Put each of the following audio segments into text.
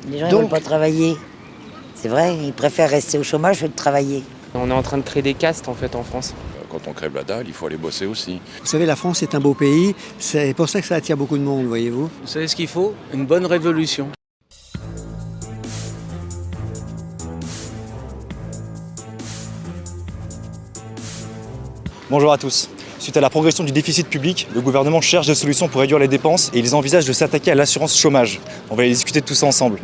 Les gens ne veulent pas travailler. C'est vrai, ils préfèrent rester au chômage que de travailler. On est en train de créer des castes en fait en France. Quand on crève la dalle, il faut aller bosser aussi. Vous savez, la France est un beau pays, c'est pour ça que ça attire beaucoup de monde, voyez-vous. Vous savez ce qu'il faut? Une bonne révolution. Bonjour à tous. Suite à la progression du déficit public, le gouvernement cherche des solutions pour réduire les dépenses et ils envisagent de s'attaquer à l'assurance chômage. On va aller discuter de tout ça ensemble.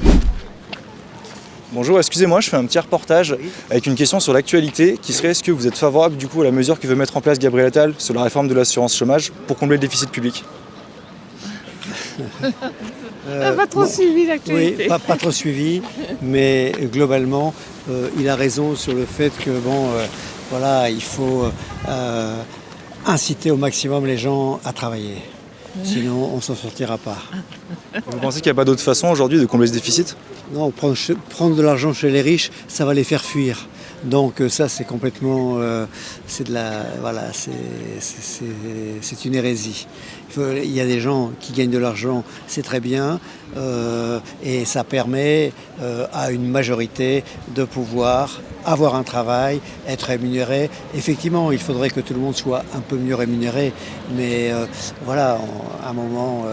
Bonjour, excusez-moi, je fais un petit reportage avec une question sur l'actualité qui serait est-ce que vous êtes favorable du coup à la mesure que veut mettre en place Gabriel Attal sur la réforme de l'assurance chômage pour combler le déficit public? Pas trop suivi l'actualité. Oui, pas trop suivi, mais globalement, il a raison sur le fait que voilà, il faut inciter au maximum les gens à travailler. Sinon, on ne s'en sortira pas. Vous pensez qu'il n'y a pas d'autre façon aujourd'hui de combler ce déficit? Non, prendre de l'argent chez les riches, ça va les faire fuir. Donc ça, c'est complètement, c'est une hérésie. Il y a des gens qui gagnent de l'argent, c'est très bien, et ça permet à une majorité de pouvoir avoir un travail, être rémunéré. Effectivement, il faudrait que tout le monde soit un peu mieux rémunéré, mais voilà, à un moment,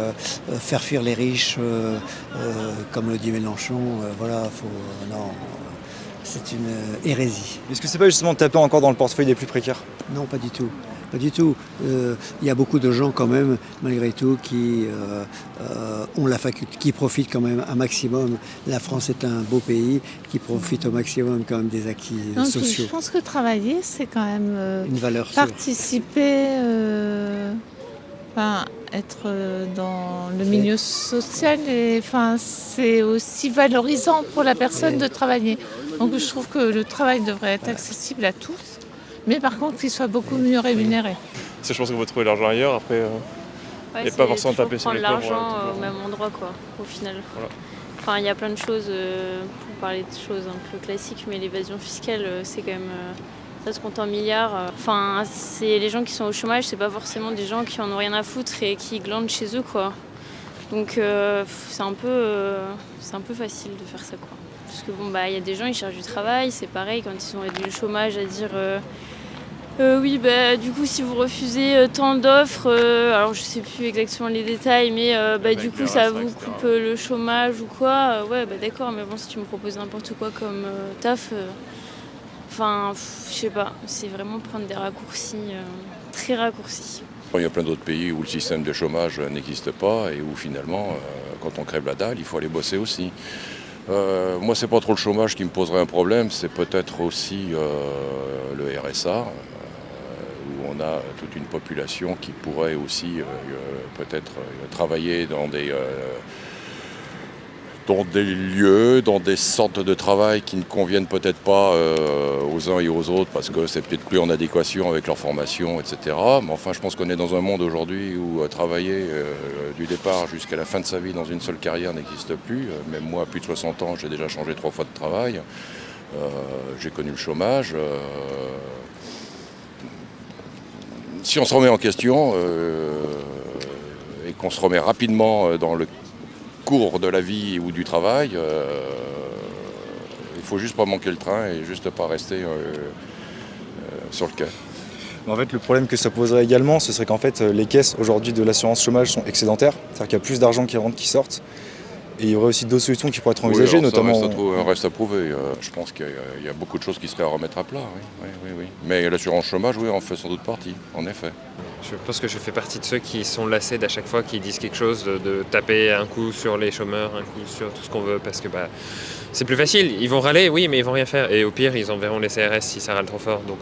faire fuir les riches, comme le dit Mélenchon, non. C'est une hérésie. Est-ce que c'est pas justement de taper encore dans le portefeuille des plus précaires? Non, pas du tout. Pas du tout. Il y a beaucoup de gens quand même, malgré tout, qui ont la faculté, qui profitent quand même un maximum. La France est un beau pays qui profite au maximum quand même des acquis sociaux. Je pense que travailler, c'est quand même Une valeur sûre. participer, être dans le milieu social, et c'est aussi valorisant pour la personne de travailler. Donc je trouve que le travail devrait être accessible à tous, mais par contre qu'il soit beaucoup mieux rémunéré. Je pense qu'on va trouver l'argent ailleurs après et pas forcément taper sur les pauvres. Prendre l'argent au même endroit au final. Voilà. Enfin il y a plein de choses, pour parler de choses un peu classiques, mais l'évasion fiscale c'est quand même... ça se compte en milliards. C'est les gens qui sont au chômage, c'est pas forcément des gens qui en ont rien à foutre et qui glandent chez eux, quoi. Donc c'est un peu facile de faire ça, quoi. Parce que y a des gens, ils cherchent du travail, c'est pareil quand ils ont réduit le chômage à dire oui, du coup si vous refusez tant d'offres, alors je sais plus exactement les détails, mais du coup ça vous coupe le chômage ou quoi. D'accord, mais bon, si tu me proposes n'importe quoi comme taf. Je sais pas, c'est vraiment prendre des raccourcis, très raccourcis. Il y a plein d'autres pays où le système de chômage n'existe pas et où finalement, quand on crève la dalle, il faut aller bosser aussi. Moi, c'est pas trop le chômage qui me poserait un problème, c'est peut-être aussi le RSA, où on a toute une population qui pourrait aussi peut-être travailler dans des lieux, dans des sortes de travail qui ne conviennent peut-être pas aux uns et aux autres parce que c'est peut-être plus en adéquation avec leur formation, etc. Mais enfin, je pense qu'on est dans un monde aujourd'hui où travailler du départ jusqu'à la fin de sa vie dans une seule carrière n'existe plus. Même moi, à plus de 60 ans, j'ai déjà changé 3 fois de travail. J'ai connu le chômage. Si on se remet en question et qu'on se remet rapidement dans le cours de la vie ou du travail, il faut juste pas manquer le train et juste pas rester sur le quai. En fait, le problème que ça poserait également, ce serait qu'en fait, les caisses aujourd'hui de l'assurance chômage sont excédentaires, c'est-à-dire qu'il y a plus d'argent qui rentre qui sortent. Et il y aurait aussi d'autres solutions qui pourraient être envisagées, notamment... Ça reste à prouver. Je pense qu'il y a beaucoup de choses qui seraient à remettre à plat, oui. Mais l'assurance chômage, oui, en fait sans doute partie, en effet. Je pense que je fais partie de ceux qui sont lassés d'à chaque fois qu'ils disent quelque chose, de taper un coup sur les chômeurs, un coup sur tout ce qu'on veut, parce que c'est plus facile. Ils vont râler, oui, mais ils vont rien faire. Et au pire, ils enverront les CRS si ça râle trop fort. Donc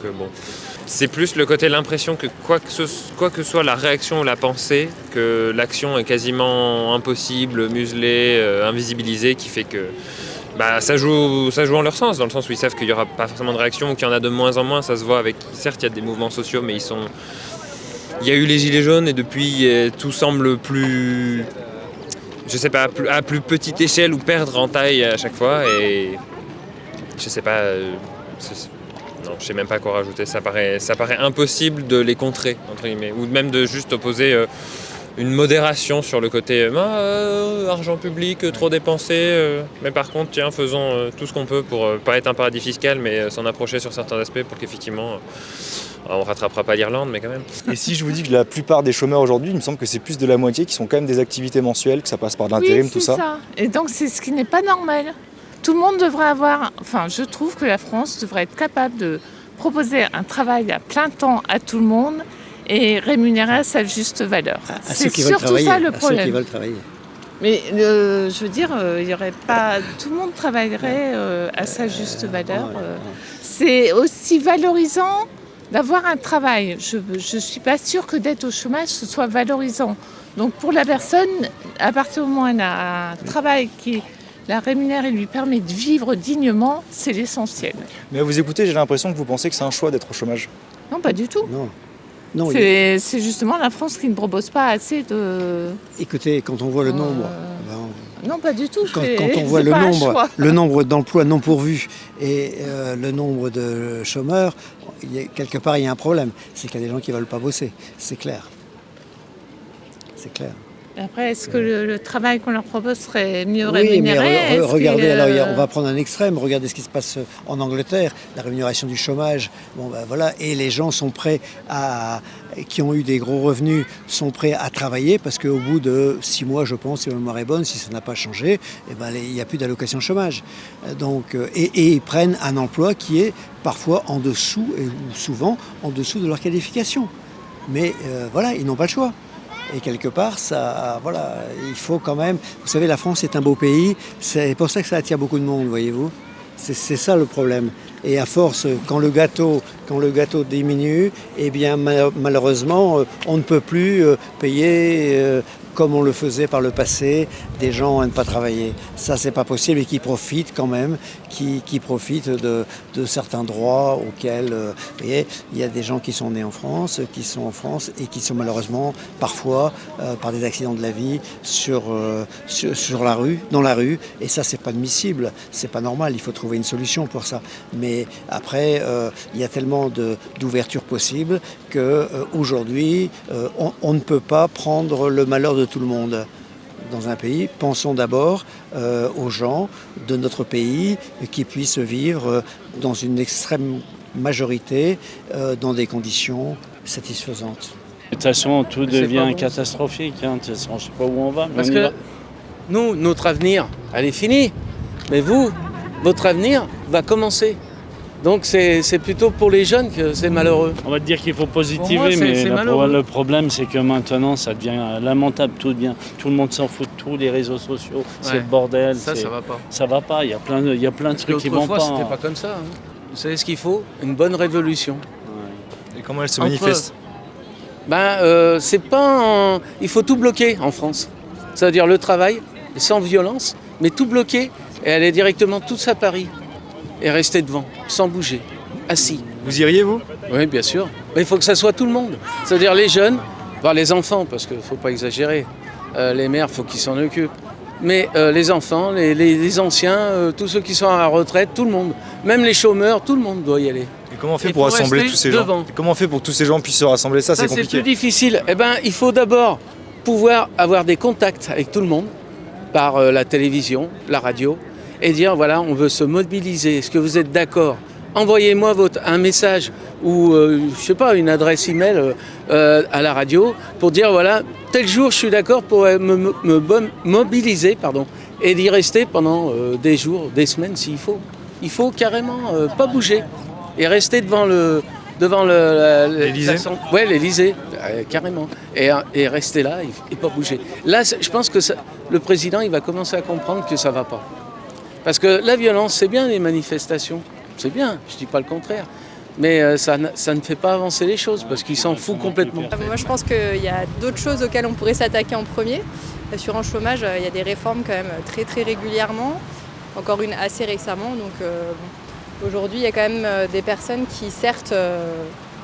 c'est plus le côté, l'impression que quoi que soit la réaction ou la pensée, que l'action est quasiment impossible, muselée, invisibilisée, qui fait que ça joue en leur sens, dans le sens où ils savent qu'il n'y aura pas forcément de réaction ou qu'il y en a de moins en moins. Ça se voit certes, il y a des mouvements sociaux, mais il y a eu les gilets jaunes et depuis, tout semble plus... Je sais pas, à plus petite échelle ou perdre en taille à chaque fois. Et je sais pas... non, je sais même pas quoi rajouter. Ça paraît impossible de les contrer, entre guillemets. Ou même de juste opposer une modération sur le côté argent public, trop dépensé. Mais par contre, tiens, faisons tout ce qu'on peut pour pas être un paradis fiscal, mais s'en approcher sur certains aspects pour qu'effectivement, on rattrapera pas l'Irlande, mais quand même. Et si je vous dis que la plupart des chômeurs aujourd'hui, il me semble que c'est plus de la moitié qui sont quand même des activités mensuelles, que ça passe par de l'intérim, Oui, tout c'est ça. Et donc c'est ce qui n'est pas normal. Tout le monde devrait avoir... Enfin, je trouve que la France devrait être capable de proposer un travail à plein temps à tout le monde et rémunérer à sa juste valeur. À C'est ceux qui veulent surtout travailler, ça le à ceux qui problème. veulent travailler. Mais je veux dire, il y aurait pas... Tout le monde travaillerait à sa juste valeur. C'est aussi valorisant d'avoir un travail. Je ne suis pas sûre que d'être au chômage, ce soit valorisant. Donc pour la personne, à partir du moment où elle a un travail qui la rémunère et lui permet de vivre dignement, c'est l'essentiel. Mais à vous écouter, j'ai l'impression que vous pensez que c'est un choix d'être au chômage. Non, pas du tout. Non, C'est justement la France qui ne propose pas assez de... écoutez, quand on voit le nombre, Non, pas du tout. quand on voit le nombre d'emplois non pourvus et le nombre de chômeurs, quelque part il y a un problème. C'est qu'il y a des gens qui ne veulent pas bosser, c'est clair. C'est clair. Après, est-ce que le travail qu'on leur propose serait mieux Oui, rémunéré? mais regardez, alors, on va prendre un extrême, regardez ce qui se passe en Angleterre, la rémunération du chômage, voilà, et les gens sont prêts qui ont eu des gros revenus, sont prêts à travailler parce qu'au bout de 6 mois, je pense, si ma mémoire est bonne, si ça n'a pas changé, il n'y a plus d'allocation chômage. Donc, et ils prennent un emploi qui est parfois en dessous, ou souvent en dessous de leur qualification. Mais voilà, ils n'ont pas le choix. Et quelque part, il faut quand même... Vous savez, la France est un beau pays, c'est pour ça que ça attire beaucoup de monde, voyez-vous. C'est ça le problème. Et à force, quand le gâteau diminue, eh bien malheureusement, on ne peut plus payer comme on le faisait par le passé, des gens à ne pas travailler. Ça, c'est pas possible et qui profitent quand même, qui profitent de certains droits auxquels, vous voyez, il y a des gens qui sont nés en France, qui sont en France et qui sont malheureusement parfois par des accidents de la vie sur la rue, dans la rue. Et ça, c'est pas admissible, c'est pas normal. Il faut trouver une solution pour ça. Mais après, il y a tellement d'ouverture possible qu'aujourd'hui, on ne peut pas prendre le malheur de tout le monde dans un pays. Pensons d'abord aux gens de notre pays qui puissent vivre dans une extrême majorité dans des conditions satisfaisantes. De toute façon, tout devient catastrophique. De toute façon, je ne sais pas où on va. Parce que nous, notre avenir, elle est finie. Mais vous, votre avenir va commencer. Donc c'est plutôt pour les jeunes que c'est malheureux. On va te dire qu'il faut positiver, moi, mais malheureux. le problème, c'est que maintenant, ça devient lamentable. Tout le monde s'en fout de tous les réseaux sociaux. C'est le bordel. Ça va pas. Ça va pas. Il y a plein de trucs qui vont pas. Autrefois, c'était pas comme ça. Vous savez ce qu'il faut? Une bonne révolution. Ouais. Et comment elle se manifeste? C'est pas il faut tout bloquer en France. C'est-à-dire le travail, sans violence, mais tout bloquer et aller directement tous à Paris. Et rester devant, sans bouger, assis. Vous iriez, vous? Oui, bien sûr. Mais il faut que ça soit tout le monde. C'est-à-dire les jeunes, les enfants, parce qu'il ne faut pas exagérer. Les mères, il faut qu'ils s'en occupent. Mais les enfants, les anciens, tous ceux qui sont à la retraite, tout le monde. Même les chômeurs, tout le monde doit y aller. Et comment on fait pour rassembler tous ces gens? Comment on fait pour que tous ces gens puissent se rassembler? Ça, c'est compliqué. C'est plus difficile. Il faut d'abord pouvoir avoir des contacts avec tout le monde, par la télévision, la radio, et dire voilà, on veut se mobiliser. Est-ce que vous êtes d'accord? Envoyez-moi un message ou je sais pas, une adresse email à la radio pour dire voilà, tel jour je suis d'accord pour me mobiliser et d'y rester pendant des jours, des semaines s'il faut. Il faut carrément pas bouger et rester devant l'Élysée. Ouais, l'Élysée, carrément. Et rester là et pas bouger. Là, je pense que le président il va commencer à comprendre que ça va pas. Parce que la violence, c'est bien les manifestations, c'est bien, je ne dis pas le contraire, mais ça ne fait pas avancer les choses parce qu'il s'en fout complètement. Moi je pense qu'il y a d'autres choses auxquelles on pourrait s'attaquer en premier. L'assurance chômage, il y a des réformes quand même très très régulièrement, encore une assez récemment. Donc aujourd'hui il y a quand même des personnes qui certes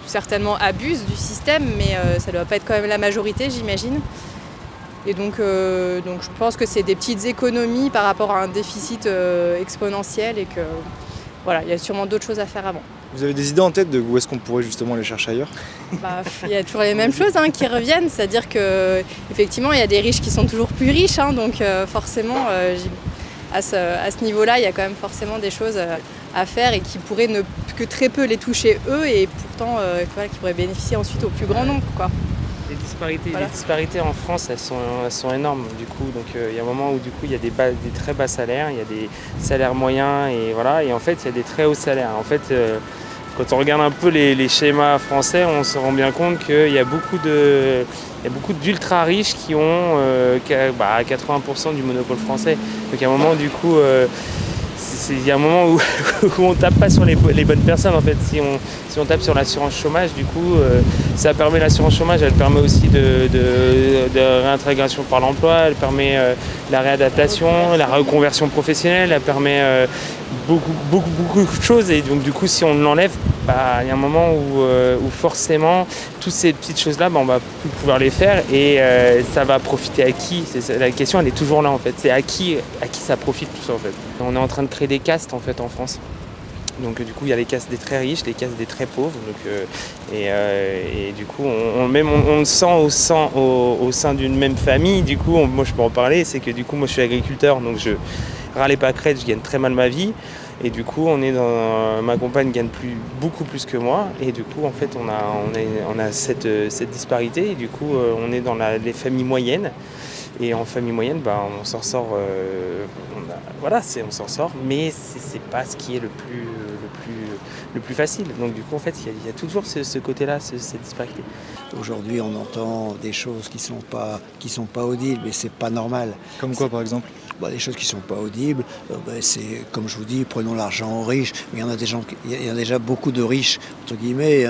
certainement abusent du système, mais ça ne doit pas être quand même la majorité j'imagine. Et donc je pense que c'est des petites économies par rapport à un déficit exponentiel et que voilà, il y a sûrement d'autres choses à faire avant. Vous avez des idées en tête de où est-ce qu'on pourrait justement aller chercher ailleurs? Il y a toujours les mêmes choses qui reviennent, c'est-à-dire qu'effectivement il y a des riches qui sont toujours plus riches, donc forcément à ce niveau-là il y a quand même forcément des choses à faire et qui pourraient ne que très peu les toucher eux et pourtant qui pourraient bénéficier ensuite au plus grand nombre, quoi. Les disparités en France, elles sont énormes du coup. Donc il y a un moment où du coup il y a des très bas salaires, il y a des salaires moyens et en fait il y a des très hauts salaires. En fait, quand on regarde un peu les schémas français, on se rend bien compte qu'il y a beaucoup d'ultra riches qui ont 80% du monopole français. Donc il y a un moment du coup il y a un moment où on tape pas sur les bonnes personnes en fait. Si on tape sur l'assurance chômage, du coup, ça permet l'assurance chômage, elle permet aussi de réintégration par l'emploi, elle permet la réadaptation, la reconversion professionnelle, elle permet beaucoup de choses. Et donc du coup, si on l'enlève, il y a un moment où forcément toutes ces petites choses-là, on va plus pouvoir les faire et ça va profiter à qui? La question, elle est toujours là en fait. C'est à qui ça profite tout ça en fait. On est en train de créer des castes en fait en France. Donc du coup il y a les castes des très riches, les castes des très pauvres. Donc, et du coup on le sent au sein d'une même famille. Du coup moi je peux en parler, c'est que du coup moi je suis agriculteur, donc je râle et pas crête, je gagne très mal ma vie. Et du coup ma compagne gagne beaucoup plus que moi. Et du coup en fait on a cette disparité. Et du coup on est dans les familles moyennes. Et en famille moyenne, on s'en sort, on s'en sort, mais c'est pas ce qui est le plus facile. Donc du coup, en fait, il y a toujours ce côté-là, cette disparité. Aujourd'hui, on entend des choses qui sont pas audibles, mais c'est pas normal. Comme quoi, par exemple? Les choses qui ne sont pas audibles, c'est comme je vous dis, prenons l'argent aux riches. Mais il y a déjà beaucoup de riches, entre guillemets,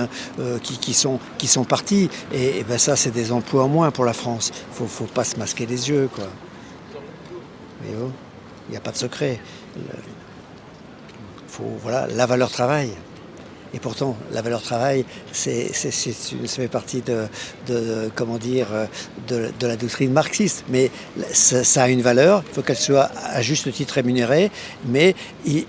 qui sont partis. Et ça, c'est des emplois en moins pour la France. Faut pas se masquer les yeux, quoi. Mais il n'y a pas de secret. La valeur travail. Et pourtant, la valeur travail, ça fait partie de la doctrine marxiste. Mais ça a une valeur, il faut qu'elle soit à juste titre rémunérée. Mais il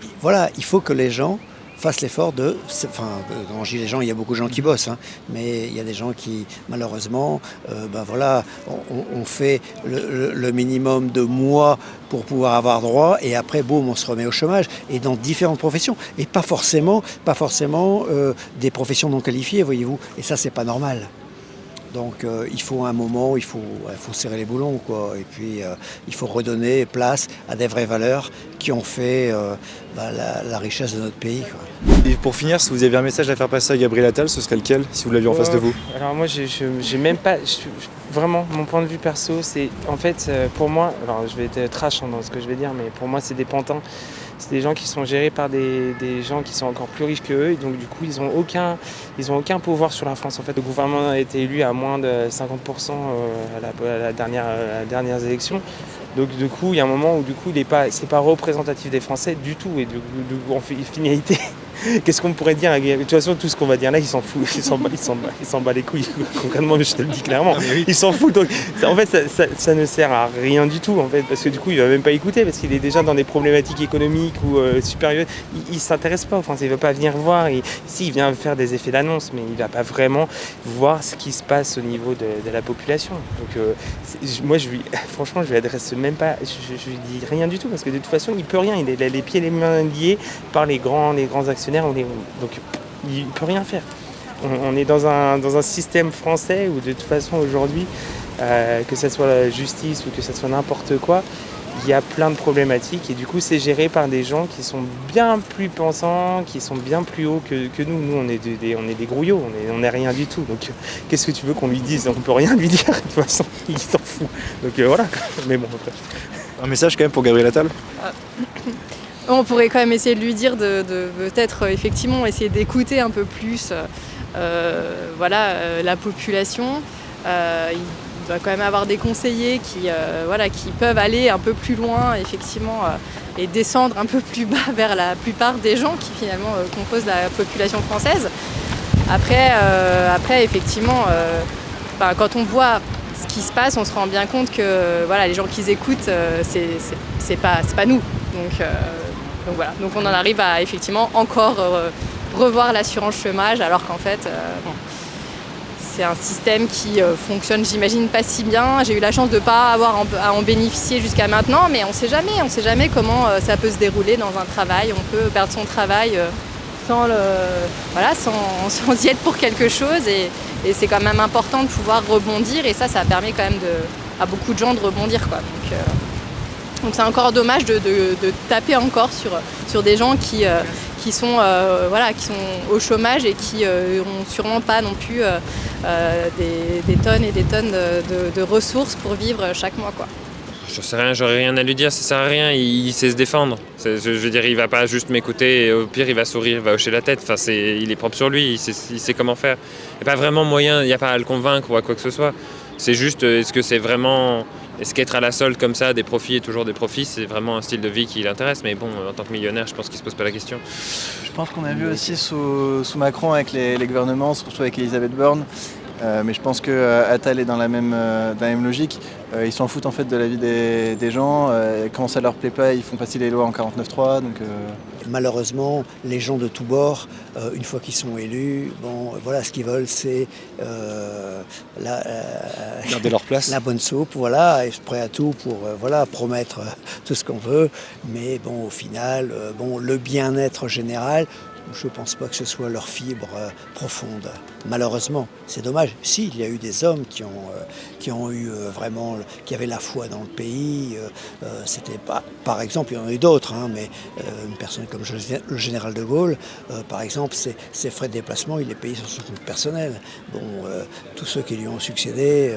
faut que les gens fassent l'effort quand je dis les gens, il y a beaucoup de gens qui bossent, mais il y a des gens qui, malheureusement, on fait le minimum de mois pour pouvoir avoir droit, et après, boum, on se remet au chômage, et dans différentes professions, et pas forcément des professions non qualifiées, voyez-vous, et ça, c'est pas normal. Donc il faut un moment, il faut serrer les boulons, quoi. Et puis il faut redonner place à des vraies valeurs qui ont fait la richesse de notre pays, quoi. Et pour finir, si vous aviez un message à faire passer à Gabriel Attal, ce serait lequel, si vous l'aviez en face de vous? Alors moi, j'ai même pas... Vraiment, mon point de vue perso, c'est en fait, pour moi, alors je vais être trash dans ce que je vais dire, mais pour moi, c'est des pantins. C'est des gens qui sont gérés par des gens qui sont encore plus riches qu'eux, et donc du coup ils ont aucun pouvoir sur la France. En fait, le gouvernement a été élu à moins de 50% à la dernière élection. Donc du coup, il y a un moment où du coup, c'est pas représentatif des Français du tout. Et en finalité, qu'est-ce qu'on pourrait dire? De toute façon, tout ce qu'on va dire là, il s'en fout. Il s'en bat les couilles. Concrètement, je te le dis clairement. Il s'en fout. Donc, en fait, ça ne sert à rien du tout, en fait, parce que du coup, il va même pas écouter, parce qu'il est déjà dans des problématiques économiques ou supérieures. Il s'intéresse pas. Enfin, il va pas venir voir. Il vient faire des effets d'annonce, mais il va pas vraiment voir ce qui se passe au niveau de la population. Donc, moi, franchement, je lui adresse même pas. Je lui dis rien du tout, parce que de toute façon, il peut rien. Il a les pieds et les mains liés par les grands actionnaires. Donc il ne peut rien faire. On est dans un système français où de toute façon aujourd'hui, que ce soit la justice ou que ce soit n'importe quoi, il y a plein de problématiques et du coup c'est géré par des gens qui sont bien plus pensants, qui sont bien plus hauts que nous. Nous on est des grouillots, on n'est rien du tout. Donc qu'est-ce que tu veux qu'on lui dise? On peut rien lui dire, de toute façon il s'en fout. Donc voilà, mais bon. Après. Un message quand même pour Gabriel Attal? On pourrait quand même essayer de lui dire de peut-être effectivement essayer d'écouter un peu plus la population. Il doit quand même avoir des conseillers qui peuvent aller un peu plus loin effectivement et descendre un peu plus bas vers la plupart des gens qui finalement composent la population française. Après effectivement, quand on voit ce qui se passe, on se rend bien compte que les gens qu'ils écoutent, c'est pas nous. Donc voilà, donc on en arrive à effectivement encore revoir l'assurance chômage, alors qu'en fait, c'est un système qui fonctionne, j'imagine, pas si bien. J'ai eu la chance de ne pas avoir à en bénéficier jusqu'à maintenant, mais on ne sait jamais comment ça peut se dérouler dans un travail. On peut perdre son travail sans y être pour quelque chose, et c'est quand même important de pouvoir rebondir, et ça permet quand même à beaucoup de gens de rebondir, quoi. Donc c'est encore dommage de taper encore sur des gens qui sont au chômage et qui n'ont sûrement pas non plus des tonnes et des tonnes de ressources pour vivre chaque mois, quoi. Je sais rien, j'aurais rien à lui dire, ça sert à rien, il sait se défendre. Je veux dire, il va pas juste m'écouter et au pire il va sourire, il va hocher la tête. Enfin, il est propre sur lui, il sait comment faire. Il n'y a pas vraiment moyen, il n'y a pas à le convaincre ou à quoi que ce soit. C'est juste, est-ce qu'être à la solde comme ça, des profits et toujours des profits, c'est vraiment un style de vie qui l'intéresse. Mais bon, en tant que millionnaire, je pense qu'il ne se pose pas la question. Je pense qu'on a vu aussi sous Macron avec les gouvernements, surtout avec Elisabeth Borne. Mais je pense qu'Attal est dans la même logique. Ils s'en foutent en fait de la vie des gens. Quand ça leur plaît pas, ils font passer les lois en 49.3. Malheureusement, les gens de tous bords, une fois qu'ils sont élus, voilà, ce qu'ils veulent, c'est garder leur place. La bonne soupe, voilà, et prêt à tout pour promettre tout ce qu'on veut. Mais au final, le bien-être général, je ne pense pas que ce soit leur fibre profonde. Malheureusement, c'est dommage. Si, il y a eu des hommes qui ont eu vraiment, qui avaient la foi dans le pays. C'était pas, par exemple, il y en a eu d'autres, mais une personne comme le général de Gaulle, par exemple, ses frais de déplacement, il les payait sur son compte personnel. Tous ceux qui lui ont succédé,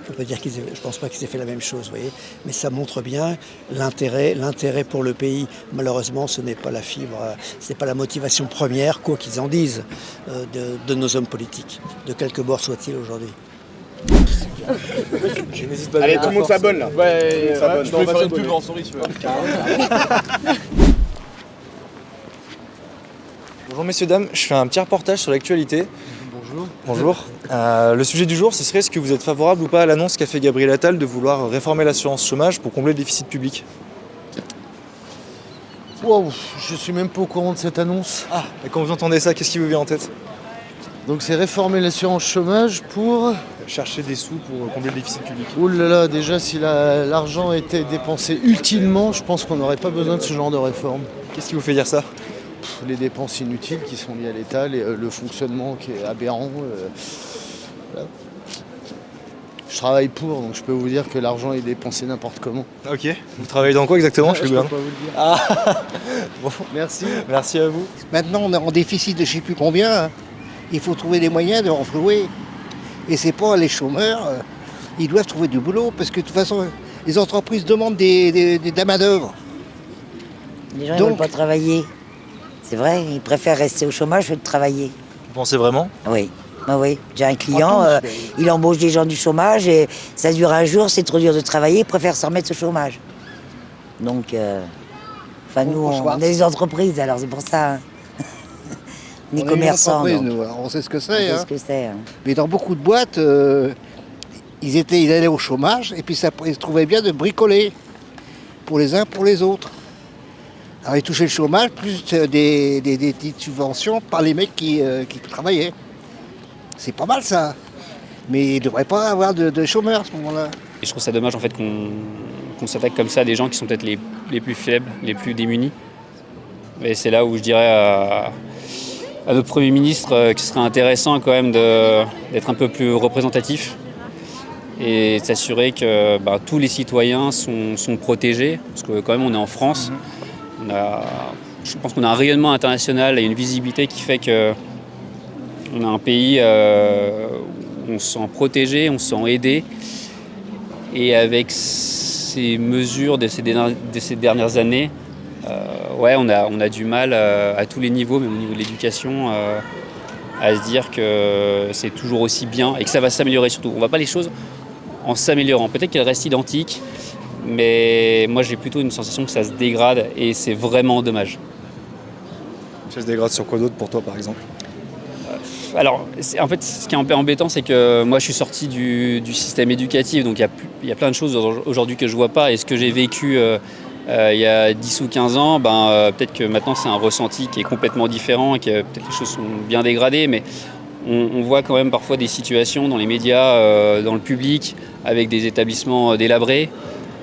je pense pas qu'ils aient fait la même chose, vous voyez. Mais ça montre bien l'intérêt pour le pays. Malheureusement, ce n'est pas la fibre. Ce n'est pas la motivation première, quoi qu'ils en disent, de nos hommes politiques, de quelque bord soit-il aujourd'hui. Allez, tout le monde s'abonne là. Ouais, je peux faire une pub en souris si tu veux. Bonjour messieurs, dames, je fais un petit reportage sur l'actualité. Bonjour. Le sujet du jour, ce serait est-ce que vous êtes favorable ou pas à l'annonce qu'a fait Gabriel Attal de vouloir réformer l'assurance chômage pour combler le déficit public? Wow, je suis même pas au courant de cette annonce. Ah, et quand vous entendez ça, qu'est-ce qui vous vient en tête? Donc c'est réformer l'assurance chômage pour chercher des sous pour combler le déficit public. Ouh là là, déjà si l'argent était dépensé utilement, je pense qu'on n'aurait pas besoin de ce genre de réforme. Qu'est-ce qui vous fait dire ça? Les dépenses inutiles qui sont liées à l'État, le fonctionnement qui est aberrant. Voilà. Je travaille pour, donc je peux vous dire que l'argent est dépensé n'importe comment. Ok. Vous travaillez dans quoi exactement? Je peux pas vous le dire. Ah. Bon. Merci. Merci à vous. Maintenant, on est en déficit de je ne sais plus combien. Il faut trouver des moyens de renflouer. Et c'est pas les chômeurs. Ils doivent trouver du boulot parce que de toute façon, les entreprises demandent de la main-d'œuvre. Les gens ne veulent pas travailler. C'est vrai, ils préfèrent rester au chômage que de travailler. Vous pensez vraiment? Oui. Oui, j'ai un client, il embauche des gens du chômage et ça dure un jour, c'est trop dur de travailler, il préfère s'en remettre au chômage. Donc, nous, on est des entreprises, alors c'est pour ça. On est commerçants. On sait ce que c'est. On sait ce que c'est. Mais dans beaucoup de boîtes, ils allaient au chômage et puis ils se trouvaient bien de bricoler pour les uns, pour les autres. Alors ils touchaient le chômage, plus des petites subventions par les mecs qui travaillaient. C'est pas mal ça, mais il ne devrait pas avoir de chômeurs à ce moment-là. Et je trouve ça dommage en fait qu'on s'attaque comme ça à des gens qui sont peut-être les plus faibles, les plus démunis. Et c'est là où je dirais à notre Premier ministre qu'il serait intéressant quand même d'être un peu plus représentatif et de s'assurer que tous les citoyens sont protégés, parce que quand même on est en France, je pense qu'on a un rayonnement international et une visibilité qui fait que on a un pays où on se sent protégé, on se sent aidé. Et avec ces mesures de ces dernières années, on a du mal à tous les niveaux, même au niveau de l'éducation, à se dire que c'est toujours aussi bien et que ça va s'améliorer surtout. On ne voit pas les choses en s'améliorant. Peut-être qu'elles restent identiques, mais moi j'ai plutôt une sensation que ça se dégrade et c'est vraiment dommage. Ça se dégrade sur quoi d'autre pour toi par exemple? Alors, en fait, ce qui est un peu embêtant, c'est que moi, je suis sorti du système éducatif, donc il y a plein de choses aujourd'hui que je ne vois pas. Et ce que j'ai vécu il y a 10 ou 15 ans, peut-être que maintenant c'est un ressenti qui est complètement différent et que peut-être les choses sont bien dégradées, mais on voit quand même parfois des situations dans les médias, dans le public, avec des établissements délabrés,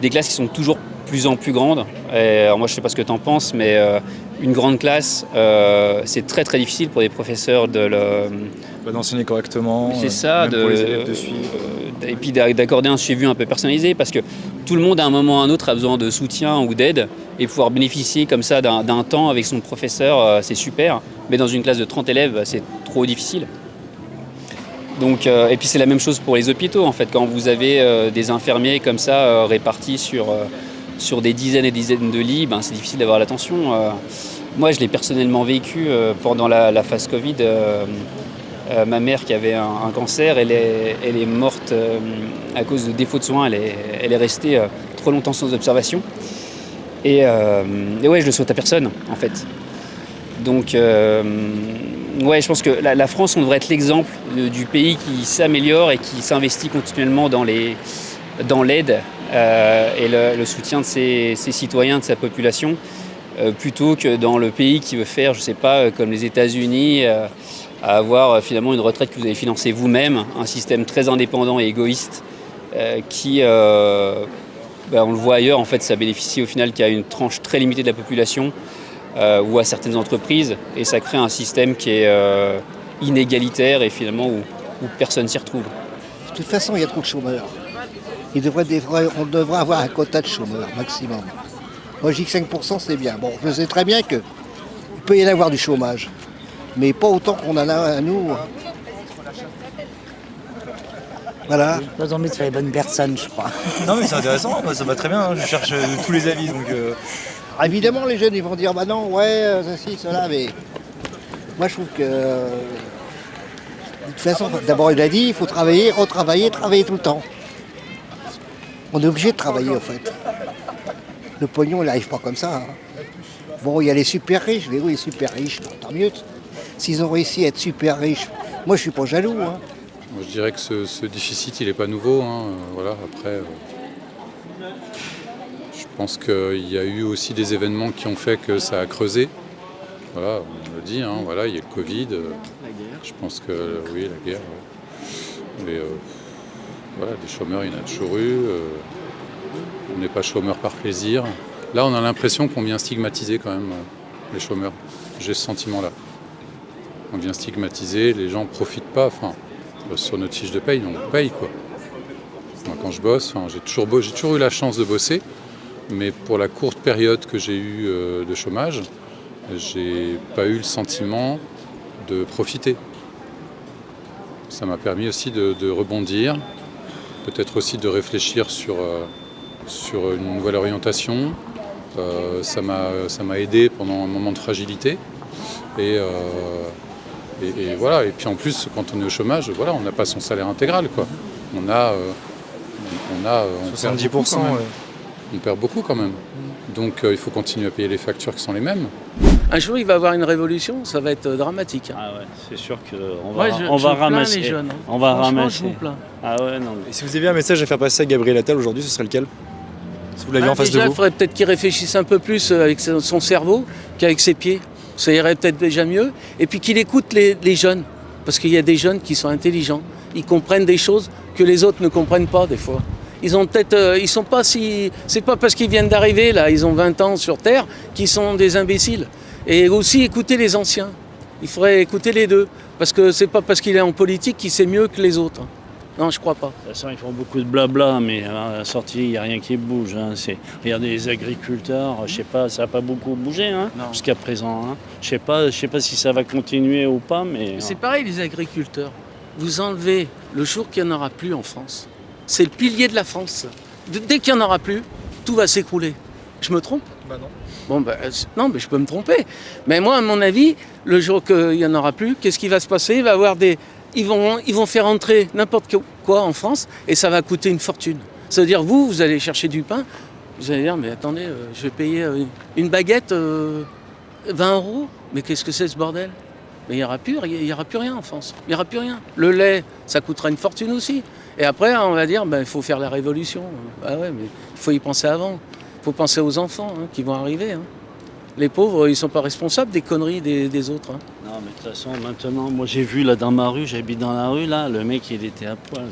des classes qui sont toujours plus en plus grandes. Alors moi je ne sais pas ce que tu en penses, mais une grande classe, c'est très très difficile pour des professeurs d'enseigner correctement, c'est ça, pour les élèves de suivre. Et puis d'accorder un suivi un peu personnalisé, parce que tout le monde à un moment ou à un autre a besoin de soutien ou d'aide, et pouvoir bénéficier comme ça d'un temps avec son professeur, c'est super, mais dans une classe de 30 élèves, c'est trop difficile. Donc, et puis c'est la même chose pour les hôpitaux en fait, quand vous avez des infirmiers comme ça répartis sur des dizaines et dizaines de lits, c'est difficile d'avoir l'attention. Moi je l'ai personnellement vécu pendant la phase Covid. Ma mère qui avait un cancer, elle est morte à cause de défaut de soins, elle est restée trop longtemps sans observation. Et ouais, je le souhaite à personne en fait. Donc ouais, je pense que la France, on devrait être l'exemple du pays qui s'améliore et qui s'investit continuellement dans l'aide et le soutien de ses citoyens, de sa population, plutôt que dans le pays qui veut faire, je sais pas, comme les États-Unis, à avoir finalement une retraite que vous avez financée vous-même, un système très indépendant et égoïste qui, on le voit ailleurs, en fait, ça bénéficie au final qu'à une tranche très limitée de la population ou à certaines entreprises, et ça crée un système qui est inégalitaire et finalement où personne s'y retrouve. De toute façon, il y a trop de chômeurs. On devrait avoir un quota de chômeurs maximum. Moi, je dis que 5%, c'est bien. Bon, je sais très bien qu'il peut y en avoir du chômage, mais pas autant qu'on en a à nous. Voilà. Pas tomber sur les bonnes personnes, je crois. Non, mais c'est intéressant, ça va très bien, je cherche tous les avis. Donc, évidemment, les jeunes, ils vont dire, non, ouais, ceci, cela, mais moi, je trouve que... de toute façon, d'abord, il a dit, il faut travailler, retravailler, travailler tout le temps. On est obligé de travailler, en fait. Le pognon, il n'arrive pas comme ça. Bon, il y a les super riches, mais oui, les super riches, tant mieux. S'ils ont réussi à être super riches, moi, je suis pas jaloux. Moi, je dirais que ce déficit, il n'est pas nouveau. Voilà, après, je pense qu'il y a eu aussi des événements qui ont fait que ça a creusé. Voilà, on le dit, voilà, il y a le Covid. La guerre. Je pense que, oui, la guerre. Ouais. Mais voilà, des chômeurs, il y en a toujours eu. On n'est pas chômeur par plaisir. Là, on a l'impression qu'on vient stigmatiser quand même les chômeurs. J'ai ce sentiment-là. On vient stigmatiser, les gens ne profitent pas. Sur notre fiche de paye, on paye quoi. Moi, quand je bosse, j'ai toujours eu la chance de bosser, mais pour la courte période que j'ai eue de chômage, j'ai pas eu le sentiment de profiter. Ça m'a permis aussi de rebondir, peut-être aussi de réfléchir sur une nouvelle orientation. Ça m'a aidé pendant un moment de fragilité. Et voilà. Et puis en plus, quand on est au chômage, voilà, on n'a pas son salaire intégral, quoi. On a 70%. On perd beaucoup quand même. Donc il faut continuer à payer les factures qui sont les mêmes. Un jour, il va y avoir une révolution, ça va être dramatique. Ah ouais, c'est sûr qu'on on va va ramasser. Les jeunes, On va ramasser. Je vous plains. Ah ouais, non. Et si vous aviez un message à faire passer à Gabriel Attal aujourd'hui, ce serait lequel? Si vous l'aviez en face de vous. Il faudrait peut-être qu'il réfléchisse un peu plus avec son cerveau qu'avec ses pieds. Ça irait peut-être déjà mieux. Et puis qu'il écoute les jeunes. Parce qu'il y a des jeunes qui sont intelligents. Ils comprennent des choses que les autres ne comprennent pas des fois. Ils ont peut-être, ils sont pas si... C'est pas parce qu'ils viennent d'arriver, là, ils ont 20 ans sur Terre, qu'ils sont des imbéciles. Et aussi écouter les anciens. Il faudrait écouter les deux. Parce que c'est pas parce qu'il est en politique qu'il sait mieux que les autres. Non, je crois pas. De toute façon, ils font beaucoup de blabla, mais à la sortie, il n'y a rien qui bouge. Regardez les agriculteurs, je sais pas, ça n'a pas beaucoup bougé jusqu'à présent. Je sais pas si ça va continuer ou pas, mais... C'est pareil, les agriculteurs. Vous enlevez le jour qu'il n'y en aura plus en France. C'est le pilier de la France. Dès qu'il n'y en aura plus, tout va s'écrouler. Je me trompe? Non. Bon, non, mais je peux me tromper. Mais moi, à mon avis, le jour qu'il n'y en aura plus, qu'est-ce qui va se passer? Il va y avoir ils vont faire entrer n'importe quoi en France et ça va coûter une fortune. Ça veut dire, vous allez chercher du pain, vous allez dire, mais attendez, je vais payer une baguette 20 €. Mais qu'est-ce que c'est ce bordel? Mais il n'y aura plus rien en France. Il n'y aura plus rien. Le lait, ça coûtera une fortune aussi. Et après, on va dire, il faut faire la révolution. Ah ouais, mais il faut y penser avant. Il faut penser aux enfants qui vont arriver. Les pauvres, ils ne sont pas responsables des conneries des autres. Non, mais de toute façon, maintenant, moi j'ai vu là dans ma rue, j'habite dans la rue, là, le mec il était à poil.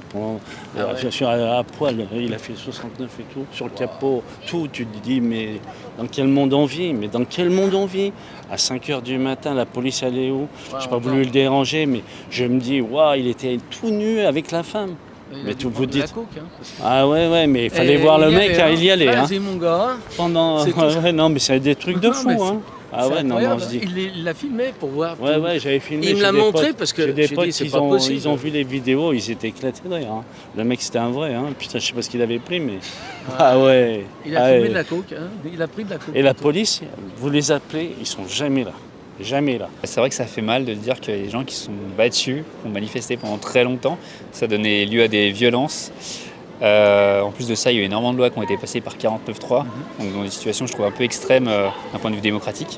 À poil, il a fait 69 et tout, sur le capot, tout. Tu te dis, mais dans quel monde on vit? Mais dans quel monde on vit? À 5h du matin, la police allait où? Je n'ai pas voulu le déranger, mais je me dis, waouh, il était tout nu avec la femme. Mais tout vous dites. Ah ouais, mais il fallait voir le mec, il y allait. Vas-y mon gars. Non, mais c'est des trucs de fou. Ah ouais, non, on se dit. Il l'a filmé pour voir. Ouais, j'avais filmé. Il me l'a montré parce que des potes, c'est pas possible. Ils ont vu les vidéos, ils étaient éclatés de rire. Le mec, c'était un vrai. Putain, je sais pas ce qu'il avait pris, mais. Ah ouais. Il a fumé de la coke. Il a pris de la coke. Et la police, vous les appelez, ils sont jamais là. Jamais là. C'est vrai que ça fait mal de dire que les gens qui sont battus, qui ont manifesté pendant très longtemps, ça donnait lieu à des violences. En plus de ça, il y a eu énormément de lois qui ont été passées par 49.3, donc dans des situations, je trouve, un peu extrêmes d'un point de vue démocratique.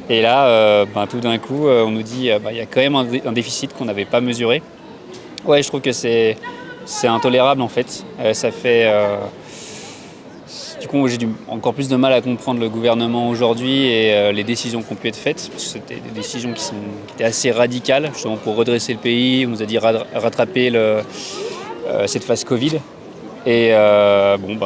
Et là, tout d'un coup, on nous dit qu'il y a quand même un déficit qu'on n'avait pas mesuré. Ouais, je trouve que c'est intolérable en fait. Ça fait... Du coup, j'ai encore plus de mal à comprendre le gouvernement aujourd'hui et les décisions qui ont pu être faites, parce que c'était des décisions qui étaient assez radicales, justement pour redresser le pays. On nous a dit rattraper cette phase Covid. Et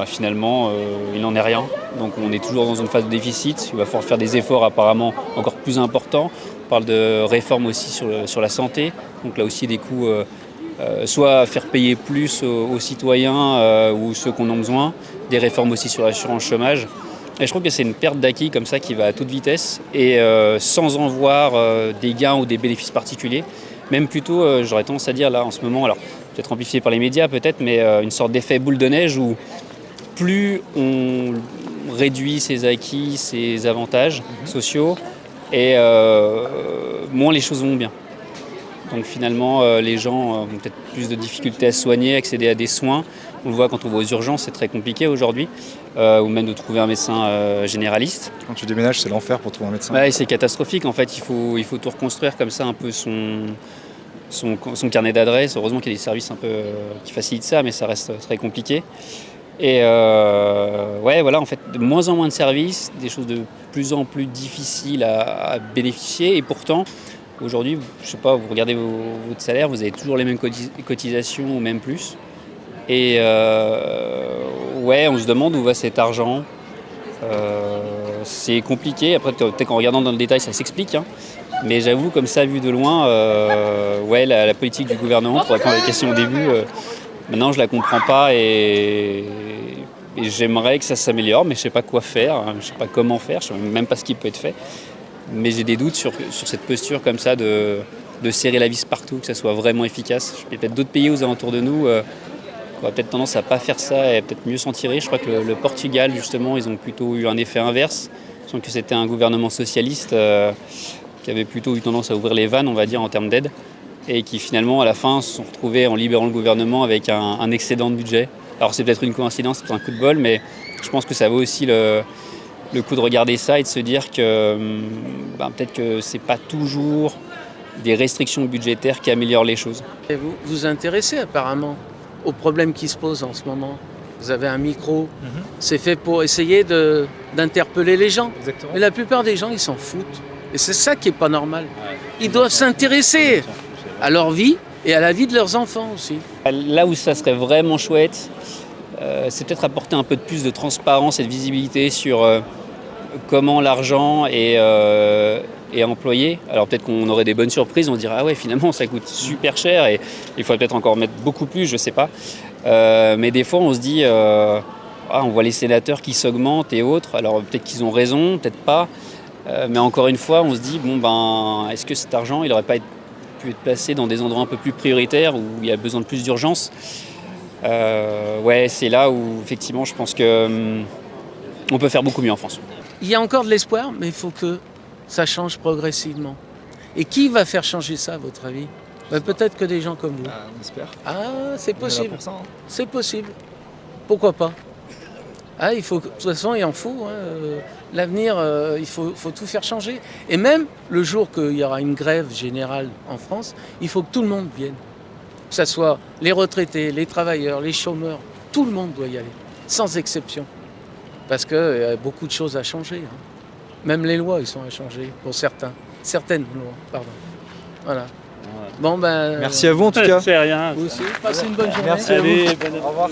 finalement, il n'en est rien. Donc on est toujours dans une phase de déficit. Il va falloir faire des efforts apparemment encore plus importants. On parle de réformes aussi sur la santé. Donc là aussi des coûts, soit faire payer plus aux citoyens ou ceux qui en ont besoin. Des réformes aussi sur l'assurance chômage. Et je trouve que c'est une perte d'acquis comme ça qui va à toute vitesse et sans en voir des gains ou des bénéfices particuliers. Même plutôt, j'aurais tendance à dire là en ce moment, alors peut-être amplifié par les médias peut-être, mais une sorte d'effet boule de neige où plus on réduit ses acquis, ses avantages sociaux et moins les choses vont bien. Donc finalement, les gens ont peut-être plus de difficultés à se soigner, accéder à des soins. On le voit quand on va aux urgences, c'est très compliqué aujourd'hui, ou même de trouver un médecin généraliste. Quand tu déménages, c'est l'enfer pour trouver un médecin. Ouais, c'est catastrophique en fait, il faut tout reconstruire comme ça un peu son carnet d'adresses. Heureusement qu'il y a des services un peu qui facilitent ça, mais ça reste très compliqué. Et en fait, de moins en moins de services, des choses de plus en plus difficiles à bénéficier, et pourtant, aujourd'hui, je sais pas, vous regardez votre salaire, vous avez toujours les mêmes cotisations ou même plus. Et on se demande où va cet argent. C'est compliqué. Après, peut-être qu'en regardant dans le détail, ça s'explique. Mais j'avoue, comme ça, vu de loin, la politique du gouvernement, pour répondre à la question au début, maintenant, je la comprends pas et j'aimerais que ça s'améliore, mais je sais pas quoi faire, je sais pas comment faire, je sais même pas ce qui peut être fait. Mais j'ai des doutes sur cette posture comme ça de serrer la vis partout, que ça soit vraiment efficace. Il y a peut-être d'autres pays aux alentours de nous qui auraient peut-être tendance à pas faire ça et à peut-être mieux s'en tirer. Je crois que le Portugal, justement, ils ont plutôt eu un effet inverse. Je sens que c'était un gouvernement socialiste qui avait plutôt eu tendance à ouvrir les vannes, on va dire, en termes d'aide, et qui finalement, à la fin, se sont retrouvés en libérant le gouvernement avec un excédent de budget. Alors c'est peut-être une coïncidence, c'est un coup de bol, mais je pense que ça vaut aussi le coup de regarder ça et de se dire que peut-être que c'est pas toujours des restrictions budgétaires qui améliorent les choses. Et vous vous intéressez apparemment aux problèmes qui se posent en ce moment. Vous avez un micro, c'est fait pour essayer d'interpeller les gens. Exactement. Mais la plupart des gens, ils s'en foutent. Et c'est ça qui n'est pas normal. Ils doivent s'intéresser à leur vie et à la vie de leurs enfants aussi. Là où ça serait vraiment chouette, c'est peut-être apporter un peu de plus de transparence et de visibilité sur comment l'argent est employé. Alors peut-être qu'on aurait des bonnes surprises, on dirait ah ouais finalement ça coûte super cher et il faudrait peut-être encore mettre beaucoup plus, je sais pas. Mais des fois on se dit on voit les sénateurs qui s'augmentent et autres, alors peut-être qu'ils ont raison, peut-être pas. Mais encore une fois on se dit est-ce que cet argent il aurait pas pu être placé dans des endroits un peu plus prioritaires où il y a besoin de plus d'urgence. C'est là où effectivement je pense que on peut faire beaucoup mieux en France. Il y a encore de l'espoir, mais il faut que ça change progressivement. Et qui va faire changer ça, à votre avis ? Peut-être que des gens comme vous. On espère. C'est possible. C'est possible. Pourquoi pas ? De toute façon, il en faut. L'avenir, il faut tout faire changer. Et même le jour qu'il y aura une grève générale en France, il faut que tout le monde vienne. Que ce soit les retraités, les travailleurs, les chômeurs, tout le monde doit y aller, sans exception. Parce qu'il y a beaucoup de choses à changer. Hein. Même les lois, ils sont à changer pour certains. Certaines lois, pardon. Voilà. Bon, ben, Merci à vous en tout cas. C'est rien. Vous aussi, passez une bonne journée. Merci à vous. Allez, Au revoir.